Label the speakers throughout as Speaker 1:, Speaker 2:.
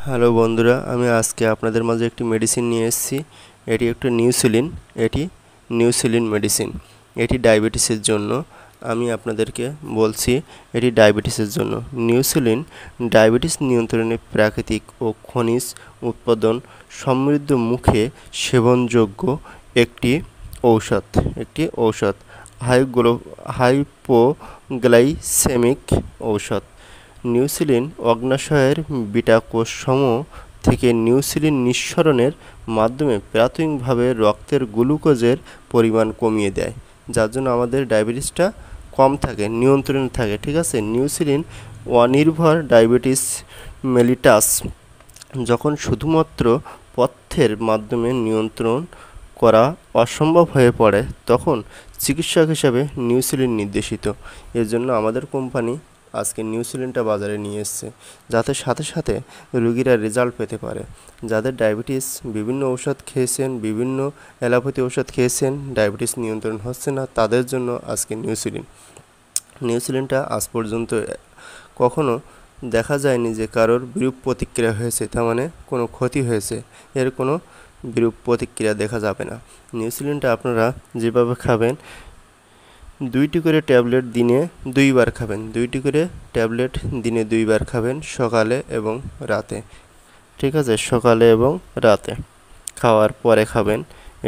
Speaker 1: Hello বন্ধুরা, আমি আজকে আপনাদের মাঝে একটি মেডিসিন নিয়ে এসেছি। এটি একটা নিউসিলিন মেডিসিন। এটি ডায়াবেটিসের জন্য। আমি আপনাদেরকে বলছি এটি ডায়াবেটিসের জন্য। নিউসিলিন ডায়াবেটিস নিয়ন্ত্রণে প্রাকৃতিক ও খনিজ উৎপাদন সমৃদ্ধ মুখে সেবনযোগ্য একটি ঔষধ। হাইপোগ্লাইসেমিক ঔষধ। নিউসিলিন অগ্ন্যাশয়ের বিটা কোষসমূহ থেকে নিউসিলিন নিঃসরণের মাধ্যমে প্রাথমিকভাবে রক্তের গ্লুকোজের পরিমাণ কমিয়ে দেয়, যার জন্য আমাদের ডায়াবেটিসটা কম থাকে, নিয়ন্ত্রণে থাকে। ঠিক আছে। নিউসিলিন অনির্ভর ডায়াবেটিস মেলিটাস যখন শুধুমাত্র পথ্যের মাধ্যমে নিয়ন্ত্রণ করা অসম্ভব হয়ে পড়ে, তখন চিকিৎসক হিসাবে নিউসিলিন নির্দেশিত। এর জন্য আমাদের কোম্পানি আজকে নিউসিলিনটা বাজারে নিয়ে এসেছে, যাতে সাথে সাথে রোগীরা রেজাল্ট পেতে পারে। যাদের ডায়াবেটিস বিভিন্ন ঔষধ খেয়েছেন, বিভিন্ন অ্যালোপ্যাথি ঔষধ খেয়েছেন, ডায়াবেটিস নিয়ন্ত্রণ হচ্ছে না, তাদের জন্য আজকে নিউসিলিনটা আজ পর্যন্ত কখনো দেখা যায়নি যে কারোর বিরূপ প্রতিক্রিয়া হয়েছে, তার মানে কোনো ক্ষতি হয়েছে। এর কোনো বিরূপ প্রতিক্রিয়া দেখা যাবে না। নিউসিলিনটা আপনারা যেভাবে খাবেন, 2টি করে ট্যাবলেট দিনে 2বার খাবেন। 2টি করে ট্যাবলেট দিনে 2বার খাবেন, সকালে এবং রাতে। ঠিক আছে, সকালে এবং রাতে খাওয়ার পরে খাবেন।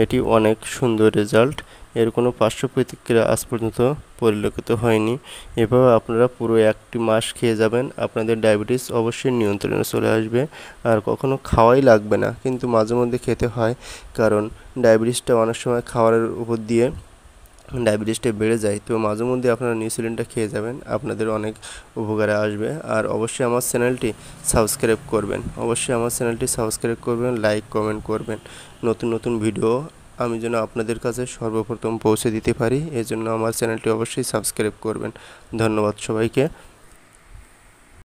Speaker 1: এটি অনেক সুন্দর রেজাল্ট। এর কোনো পার্শ্ব প্রতিক্রিয়া আজ পর্যন্ত পরিলক্ষিত হয়নি। এভাবে আপনারা পুরো 1টি মাস খেয়ে যাবেন, আপনাদের ডায়াবেটিস অবশ্যই নিয়ন্ত্রণে চলে আসবে। আর কখনো খাওয়াই লাগবে না, কিন্তু মাঝে মধ্যে খেতে হয়, কারণ ডায়াবেটিসটা অনেক সময় খাওয়ারের উপর দিয়ে ডায়াবেটিসটা বেড়ে যায়। তো মাঝে মধ্যে আপনারা নিউসিলিনটা খেয়ে যাবেন, আপনাদের অনেক উপকারে আসবে। আর অবশ্যই আমার চ্যানেলটি সাবস্ক্রাইব করবেন, লাইক কমেন্ট করবেন। নতুন নতুন ভিডিও আমি যেন আপনাদের কাছে সর্বপ্রথম পৌঁছে দিতে পারি, এজন্য আমার চ্যানেলটি অবশ্যই সাবস্ক্রাইব করবেন। ধন্যবাদ সবাইকে।